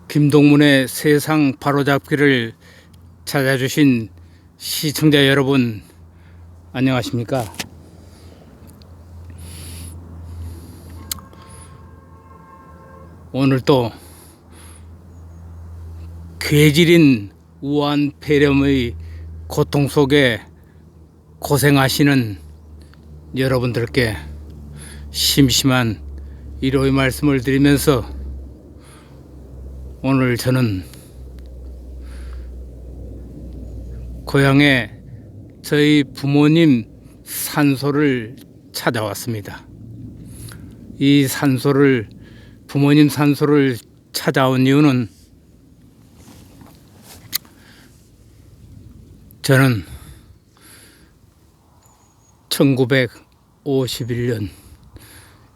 김동문의 세상 바로잡기를 찾아주신 시청자 여러분, 안녕하십니까? 오늘 또 괴질인 우한 폐렴의 고통 속에 고생하시는 여러분들께 심심한 위로의 말씀을 드리면서 오늘 저는 고향에 저희 부모님 산소를 찾아왔습니다. 이 부모님 산소를 찾아온 이유는 저는 1951년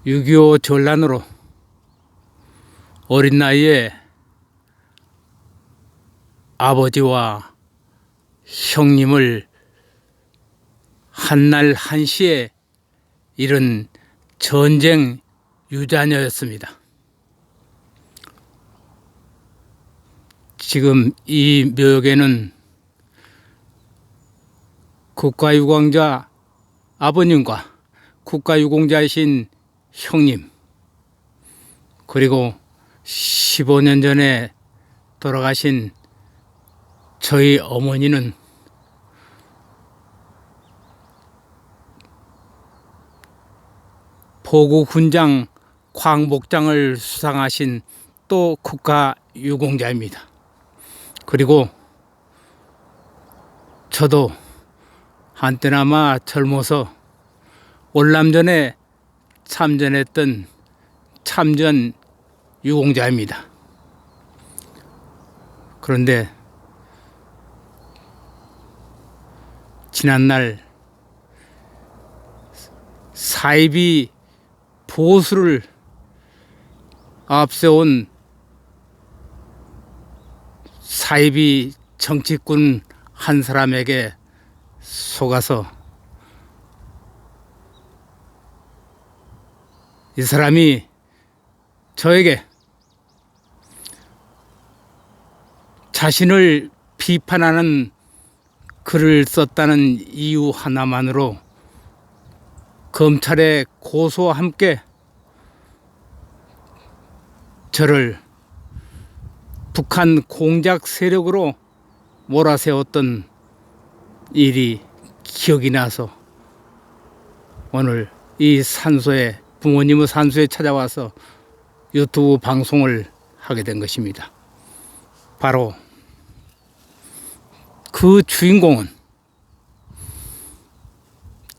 6.25 전란으로 어린 나이에 아버지와 형님을 한날 한시에 잃은 전쟁 유자녀였습니다. 지금 이 묘역에는 국가유공자 아버님과 국가유공자이신 형님, 그리고 15년 전에 돌아가신 저희 어머니는 포구훈장 광복장을 수상하신 또 국가유공자입니다. 그리고 저도 한때나마 젊어서 월남전에 참전했던 참전 유공자입니다. 그런데 지난날 사이비 보수를 앞세운 사이비 정치꾼 한 사람에게 속아서 이 사람이 저에게 자신을 비판하는 글을 썼다는 이유 하나만으로 검찰의 고소와 함께 저를 북한 공작 세력으로 몰아세웠던 일이 기억이 나서 오늘 이 산소에, 부모님의 산소에 찾아와서 유튜브 방송을 하게 된 것입니다. 바로 그 주인공은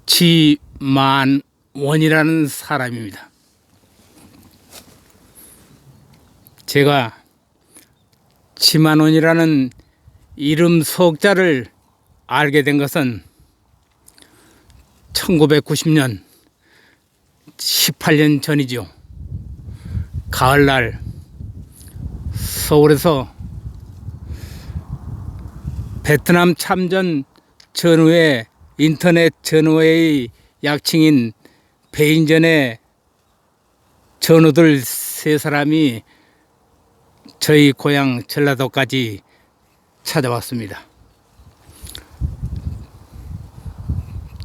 지만원이라는 사람입니다. 제가 지만원이라는 이름 석자를 알게 된 것은 1990년 18년 전이죠. 가을날 서울에서 베트남 참전 전후의 인터넷 전후의 약칭인 베인전의 전우들 세 사람이 저희 고향 전라도까지 찾아왔습니다.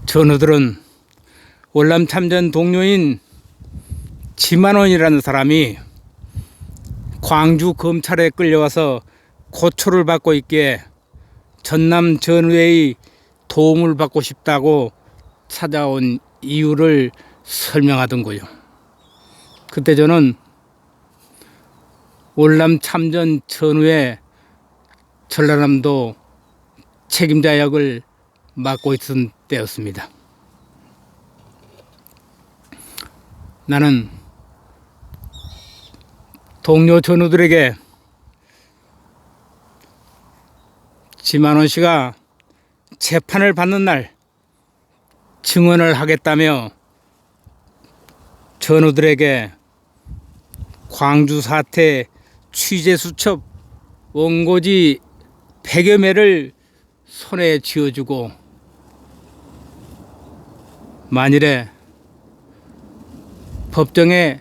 전우들은 월남 참전 동료인 지만원이라는 사람이 광주 검찰에 끌려와서 고초를 받고 있기에 전남 전우회의 도움을 받고 싶다고 찾아온 이유를 설명하던거요. 그때 저는 월남 참전 전후에 전라남도 책임자 역을 맡고 있던 때였습니다. 나는 동료 전우들에게 지만원 씨가 재판을 받는 날 증언을 하겠다며 전우들에게 광주 사태 취재 수첩 원고지 100여 매를 손에 쥐어주고 만일에 법정에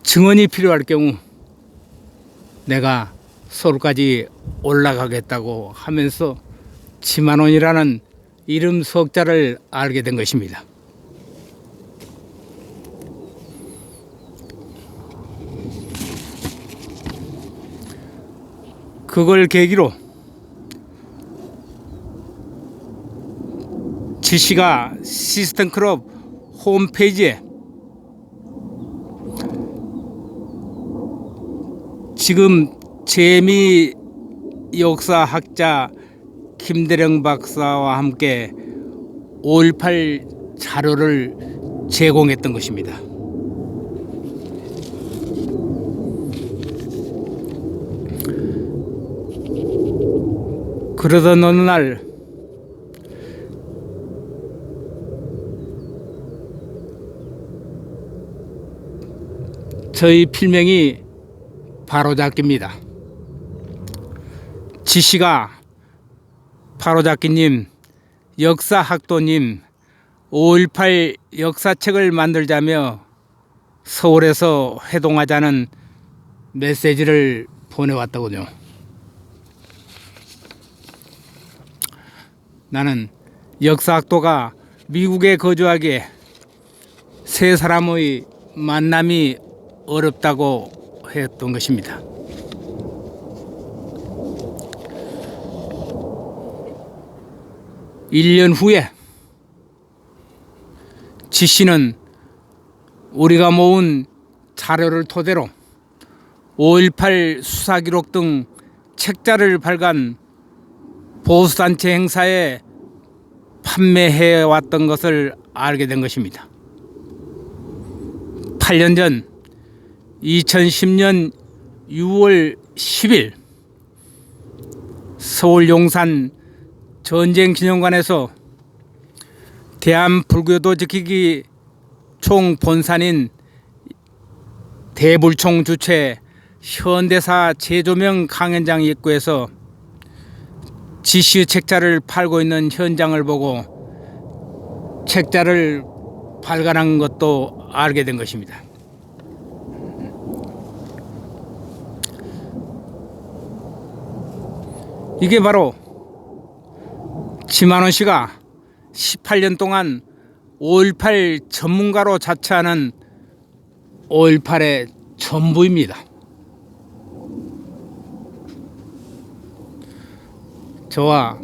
증언이 필요할 경우 내가 서울까지 올라가겠다고 하면서 치만원이라는 이름 석자를 알게 된 것입니다. 그걸 계기로 지씨가 시스템 클럽 홈페이지에 지금 재미 역사학자 김대령 박사와 함께 5.18 자료를 제공했던 것입니다. 그러던 어느 날 저희 필명이 바로잡기입니다. 지씨가 바로잡기님, 역사학도님 5.18 역사책을 만들자며 서울에서 회동하자는 메시지를 보내왔더군요. 나는 역사학도가 미국에 거주하기에 세 사람의 만남이 어렵다고 했던 것입니다. (1년) 후에 지씨는 우리가 모은 자료를 토대로 5.18 수사기록 등 책자를 발간 보수단체 행사에 판매해왔던 것을 알게 된 것입니다. 8년 전 2010년 6월 10일 서울 용산 전쟁기념관에서 대한불교도 지키기 총본산인 대불총 주최 현대사 재조명 강연장 입구에서 지씨의 책자를 팔고 있는 현장을 보고 책자를 발간한 것도 알게 된 것입니다. 이게 바로 치만원 씨가 18년 동안 5.18 전문가로 자처하는 5.18의 전부입니다. 저와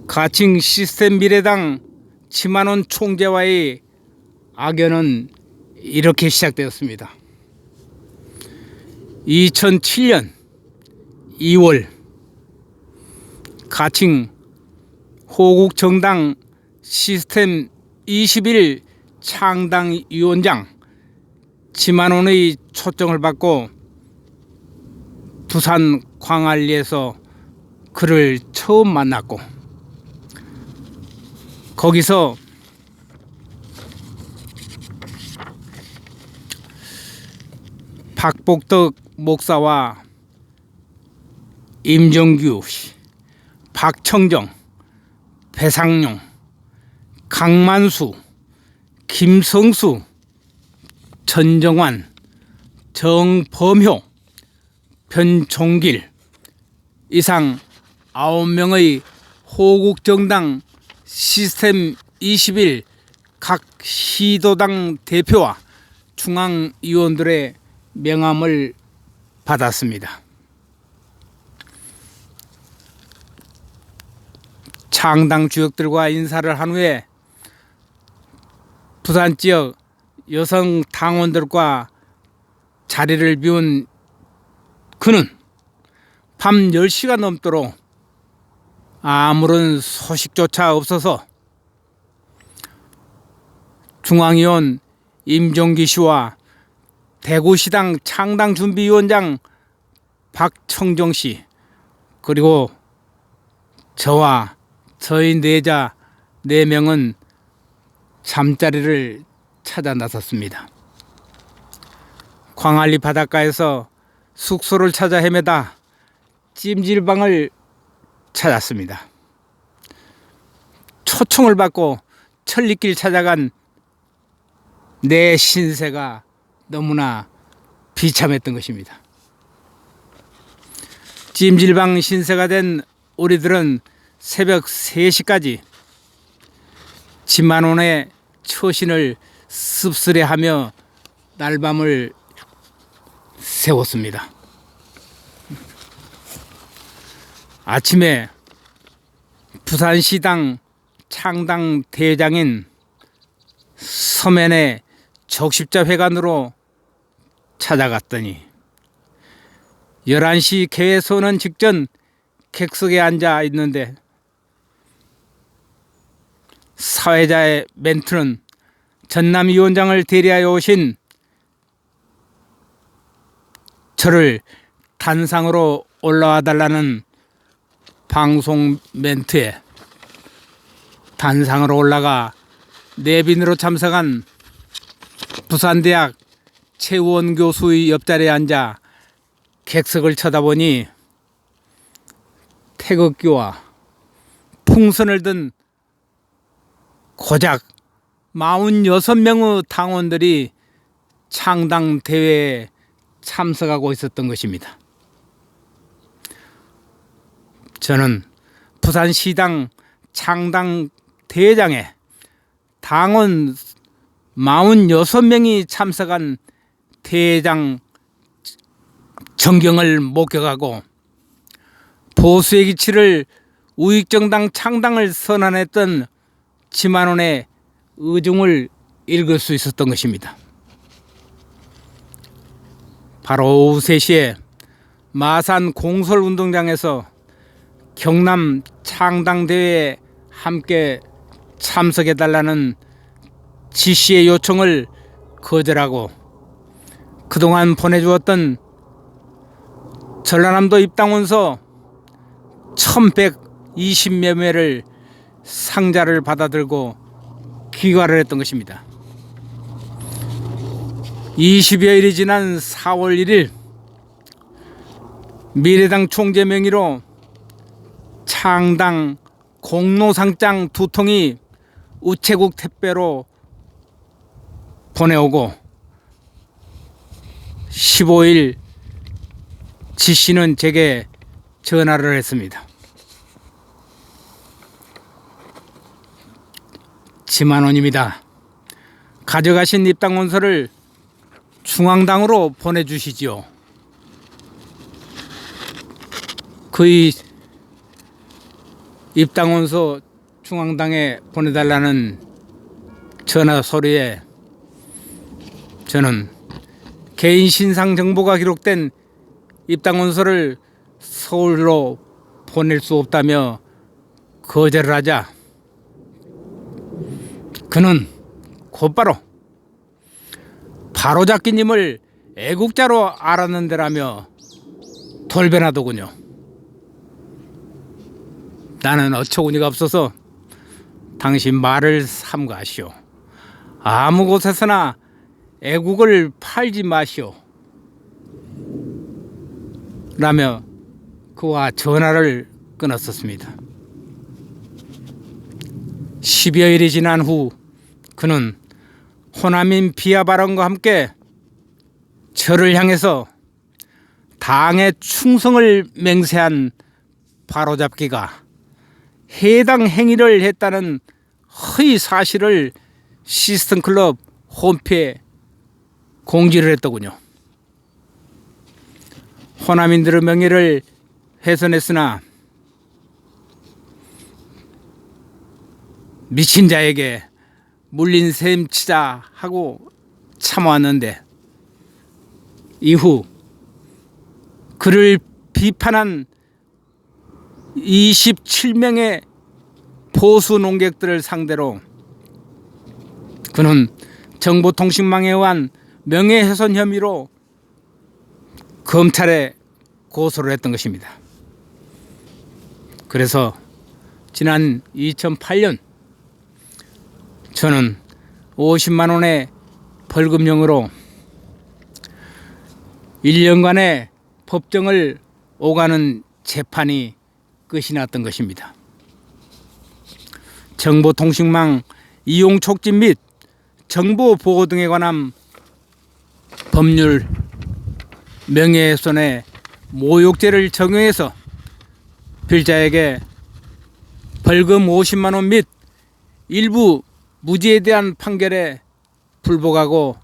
가칭 시스템 미래당 치만원 총재와의 악연은 이렇게 시작되었습니다. 2007년 2월 가칭 호국정당 시스템 21 창당위원장 치만원의 초청을 받고 부산 광안리에서 그를 처음 만났고 거기서 박복덕 목사와 임정규, 박청정, 배상용, 강만수, 김성수, 전정환, 정범효, 변종길 이상 9명의 호국정당 시스템 21 각 시도당 대표와 중앙위원들의 명함을 받았습니다. 창당 주역들과 인사를 한 후에 부산 지역 여성 당원들과 자리를 비운 그는 밤 10시가 넘도록 아무런 소식조차 없어서 중앙위원 임종기 씨와 대구시당 창당준비위원장 박청정 씨 그리고 저와 저희 내자 4명은 잠자리를 찾아 나섰습니다. 광안리 바닷가에서 숙소를 찾아 헤매다 찜질방을 찾았습니다. 초청을 받고 천리길 찾아간 내 신세가 너무나 비참했던 것입니다. 찜질방 신세가 된 우리들은 새벽 3시까지 집만원의 처신을 씁쓸해하며 날밤을 새웠습니다. 아침에 부산시당 창당 대장인 서면의 적십자 회관으로 찾아갔더니 11시 개회 선언 직전 객석에 앉아 있는데 사회자의 멘트는 전남위원장을 대리하여 오신 저를 단상으로 올라와 달라는 방송 멘트에 단상으로 올라가 내빈으로 참석한 부산대학 최우원 교수의 옆자리에 앉아 객석을 쳐다보니 태극기와 풍선을 든 고작 46명의 당원들이 창당 대회에 참석하고 있었던 것입니다. 저는 부산시당 창당 대회장에 당원 46명이 참석한 대회장 전경을 목격하고 보수의 기치를 우익정당 창당을 선언했던 지만원의 의중을 읽을 수 있었던 것입니다. 바로 오후 3시에 마산 공설운동장에서 경남 창당대회에 함께 참석해달라는 지시의 요청을 거절하고 그동안 보내주었던 전라남도 입당원서 1120여 매를 상자를 받아들고 귀가를 했던 것입니다. 20여일이 지난 4월 1일 미래당 총재 명의로 창당 공로상장 2통이 우체국 택배로 보내오고 15일 지씨는 제게 전화를 했습니다. 지만원입니다. 가져가신 입당원서를 중앙당으로 보내주시지요. 그의 입당원서 중앙당에 보내달라는 전화 소리에 저는 개인 신상 정보가 기록된 입당원서를 서울로 보낼 수 없다며 거절을 하자 그는 곧바로 바로잡기님을 애국자로 알았는데라며 돌변하더군요. 나는 어처구니가 없어서 당신 말을 삼가시오. 아무 곳에서나 애국을 팔지 마시오. 라며 그와 전화를 끊었었습니다. 10여일이 지난 후 그는 호남인 비하 발언과 함께 저를 향해서 당의 충성을 맹세한 바로잡기가 해당 행위를 했다는 허위 사실을 시스템클럽 홈페이지에 공지를 했더군요. 호남인들의 명예를 훼손했으나 미친 자에게 물린 셈 치자 하고 참아왔는데 이후 그를 비판한 27명의 보수 농객들을 상대로 그는 정보통신망에 의한 명예훼손 혐의로 검찰에 고소를 했던 것입니다. 그래서 지난 2008년 저는 50만 원의 벌금형으로 1년간의 법정을 오가는 재판이 끝이 났던 것입니다. 정보통신망 이용 촉진 및 정보 보호 등에 관한 법률 명예훼손의 모욕죄를 적용해서 필자에게 벌금 50만 원 및 일부 무죄에 대한 판결에 불복하고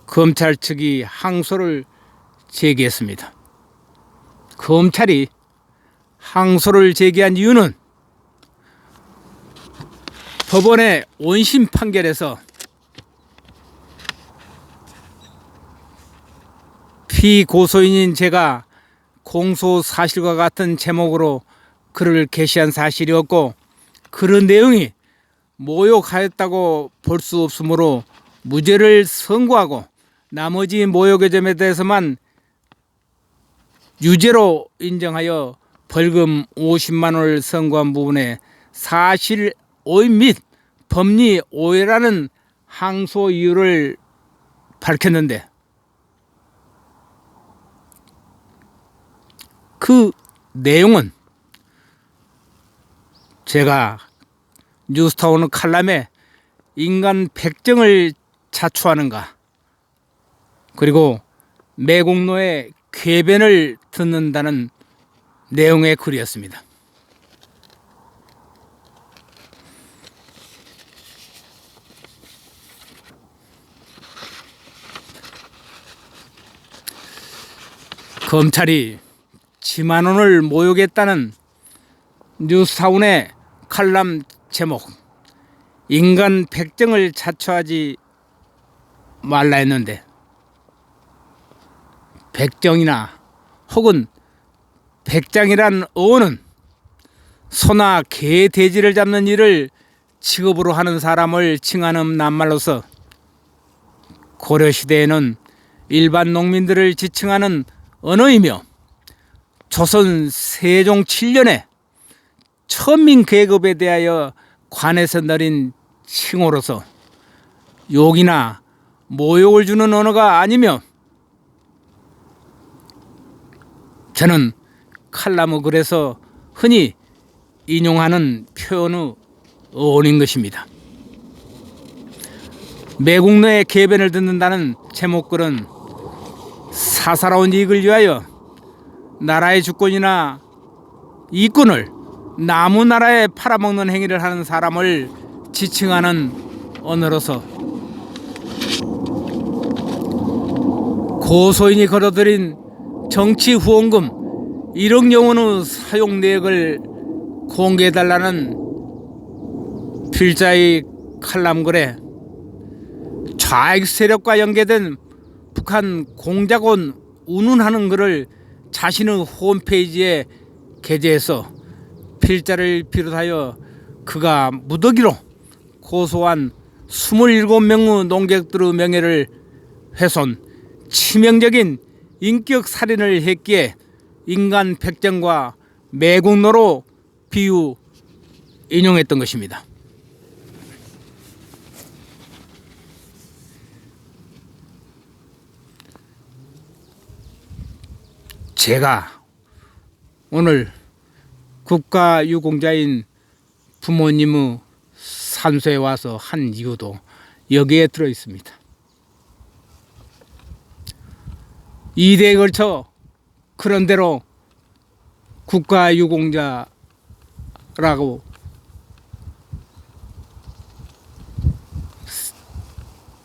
검찰 측이 항소를 제기했습니다. 검찰이 항소를 제기한 이유는 법원의 원심 판결에서 피고소인인 제가 공소 사실과 같은 제목으로 글을 게시한 사실이 없고 그런 내용이 모욕하였다고 볼 수 없으므로 무죄를 선고하고 나머지 모욕의 점에 대해서만 유죄로 인정하여 벌금 50만 원을 선고한 부분에 사실 오인 및 법리 오해라는 항소 이유를 밝혔는데 그 내용은 제가 뉴스타운 칼럼에 인간 백정을 자초하는가 그리고 매국노의 궤변을 듣는다는 내용의 글이었습니다. 검찰이 지만원을 모욕했다는 뉴스타운의 칼럼 제목 인간 백정을 자초하지 말라 했는데 백정이나 혹은 백장이란 어원은 소나 개, 돼지를 잡는 일을 직업으로 하는 사람을 칭하는 낱말로서 고려시대에는 일반 농민들을 지칭하는 언어이며 조선 세종 7년에 천민 계급에 대하여 관에서 내린 칭호로서 욕이나 모욕을 주는 언어가 아니며 저는 칼럼의 글에서 흔히 인용하는 표현의 어원인 것입니다. 매국노의 궤변을 듣는다는 제목글은 사사로운 이익을 위하여 나라의 주권이나 이권을 남의 나라에 팔아먹는 행위를 하는 사람을 지칭하는 언어로서 고소인이 걸어들인 정치 후원금 1억 원의 사용 내역을 공개해달라는 필자의 칼럼글에 좌익 세력과 연계된 북한 공작원 운운하는 글을 자신의 홈페이지에 게재해서 필자를 비롯하여 그가 무더기로 고소한 27명의 농객들의 명예를 훼손, 치명적인 인격 살인을 했기에 인간 백정과 매국노로 비유 인용했던 것입니다. 제가 오늘 국가유공자인 부모님의 산소에 와서 한 이유도 여기에 들어 있습니다. 2대에 걸쳐 그런대로 국가유공자라고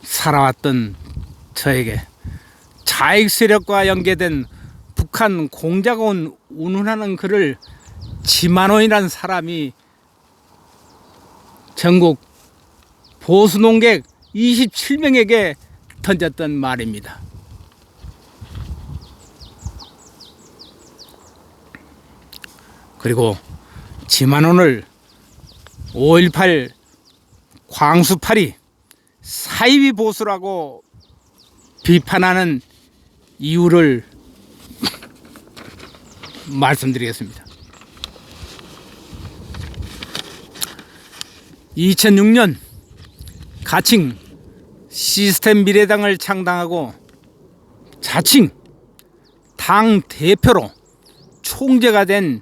살아왔던 저에게 좌익 세력과 연계된 북한 공작원 운운하는 글을 지만원이라는 사람이 전국 보수 농객 27명에게 던졌던 말입니다. 그리고 지만원을 5.18 광수팔이 사이비 보수라고 비판하는 이유를 말씀드리겠습니다. 2006년 가칭 시스템 미래당을 창당하고 자칭 당 대표로 총재가 된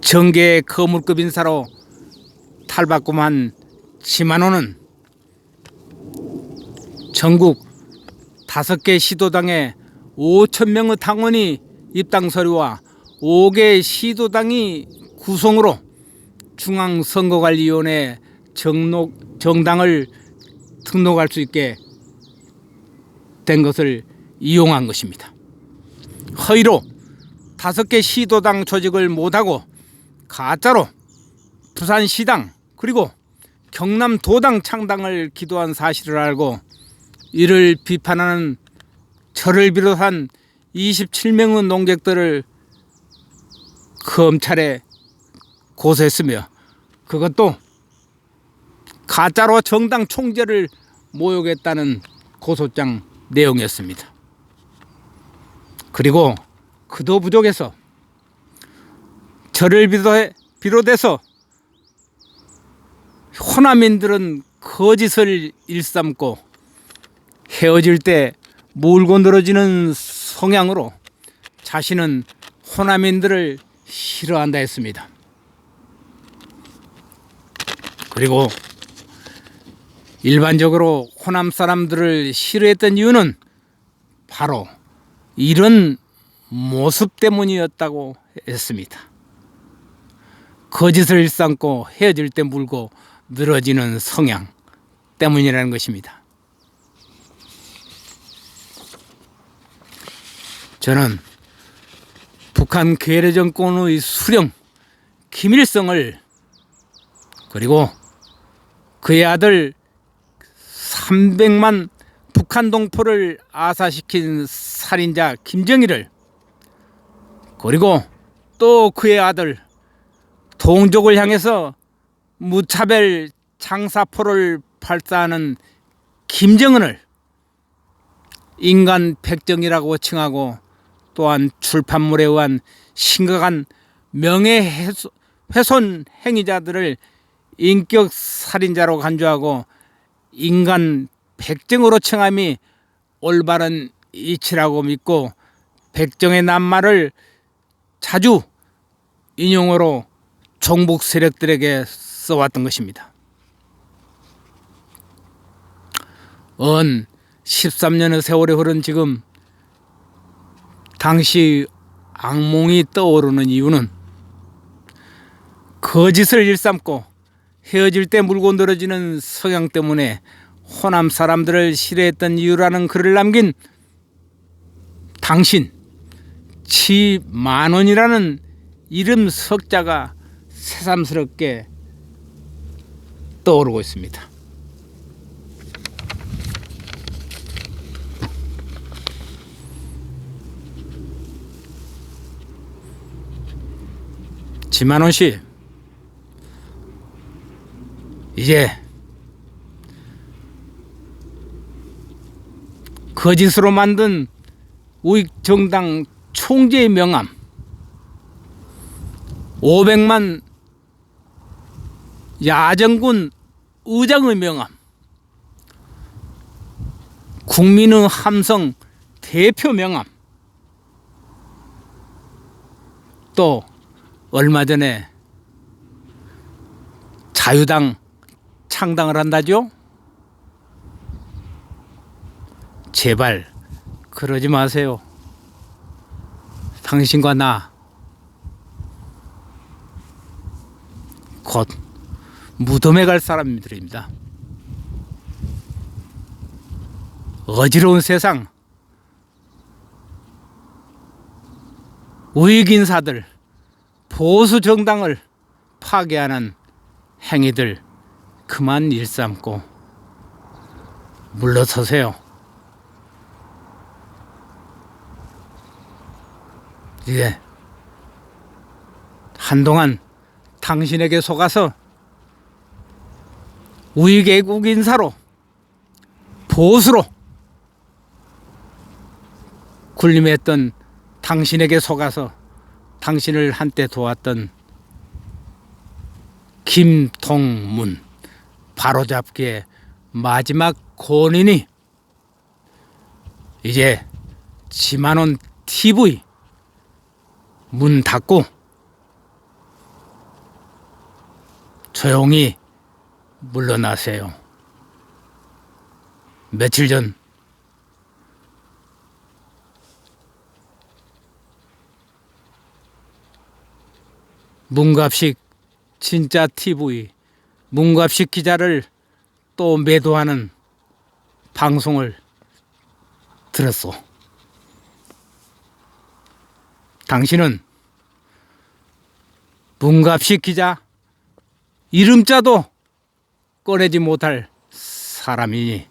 정계 거물급 인사로 탈바꿈한 지만원은 전국 5개 시도당에 5천 명의 당원이 입당 서류와 5개 시도당이 구성으로 중앙선거관리위원회 정당을 등록할 수 있게 된 것을 이용한 것입니다. 허위로 5개 시도당 조직을 못하고 가짜로 부산시당 그리고 경남도당 창당을 기도한 사실을 알고 이를 비판하는 저를 비롯한 27명의 농객들을 검찰에 고소했으며 그것도 가짜로 정당 총재를 모욕했다는 고소장 내용이었습니다. 그리고 그도 부족해서 저를 비롯해서 호남인들은 거짓을 일삼고 헤어질 때 물고 늘어지는 성향으로 자신은 호남인들을 싫어한다 했습니다. 그리고 일반적으로 호남 사람들을 싫어했던 이유는 바로 이런 모습 때문이었다고 했습니다. 거짓을 일삼고 헤어질 때 물고 늘어지는 성향 때문이라는 것입니다. 저는 북한 괴뢰 정권의 수령 김일성을 그리고 그의 아들 300만 북한 동포를 아사시킨 살인자 김정일을 그리고 또 그의 아들 동족을 향해서 무차별 장사포를 발사하는 김정은을 인간 백정이라고 칭하고 또한 출판물에 의한 심각한 명예훼손 행위자들을 인격 살인자로 간주하고 인간 백정으로 칭함이 올바른 이치라고 믿고 백정의 낱말을 자주 인용어로 종북 세력들에게 써왔던 것입니다. 언 13년의 세월이 흐른 지금 당시 악몽이 떠오르는 이유는 거짓을 일삼고 헤어질 때 물고 늘어지는 성향 때문에 호남 사람들을 싫어했던 이유라는 글을 남긴 당신 지만원이라는 이름 석자가 새삼스럽게 떠오르고 있습니다. 지만원 씨, 이제 거짓으로 만든 우익정당 총재의 명함 500만 야정군 의장의 명함 국민의 함성 대표 명함 또 얼마 전에 자유당 창당을 한다죠? 제발 그러지 마세요. 당신과 나 곧 무덤에 갈 사람들입니다. 어지러운 세상, 우익인사들, 보수 정당을 파괴하는 행위들 그만 일삼고 물러서세요. 이제 한동안 당신에게 속아서 우익애국 인사로 보수로 군림했던 당신에게 속아서 당신을 한때 도왔던 김동문 바로잡기의 마지막 권인이 이제 지만원 TV 문 닫고 조용히 물러나세요. 며칠 전 문갑식 진짜 TV, 문갑식 기자를 또 매도하는 방송을 들었소. 당신은 문갑식 기자 이름자도 꺼내지 못할 사람이니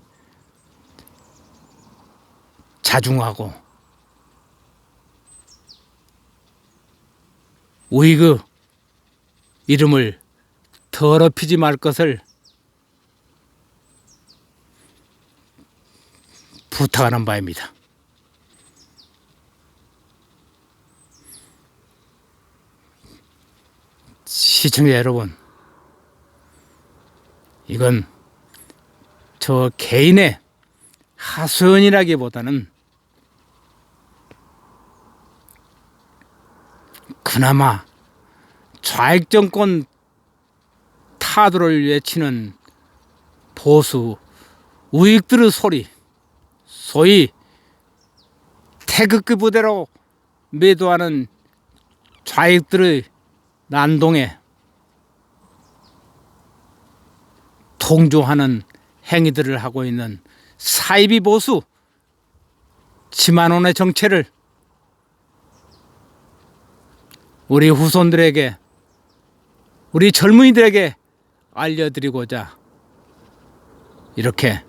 자중하고 우리 이름을 더럽히지 말 것을 부탁하는 바입니다. 시청자 여러분, 이건 저 개인의 하소연이라기보다는 그나마 좌익 정권 타도를 외치는 보수 우익들의 소리, 소위 태극기 부대로 매도하는 좌익들의 난동에 동조하는 행위들을 하고 있는 사이비 보수 지만원의 정체를 우리 후손들에게, 우리 젊은이들에게 알려드리고자 이렇게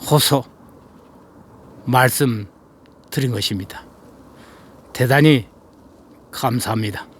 호소 말씀드린 것입니다. 대단히 감사합니다.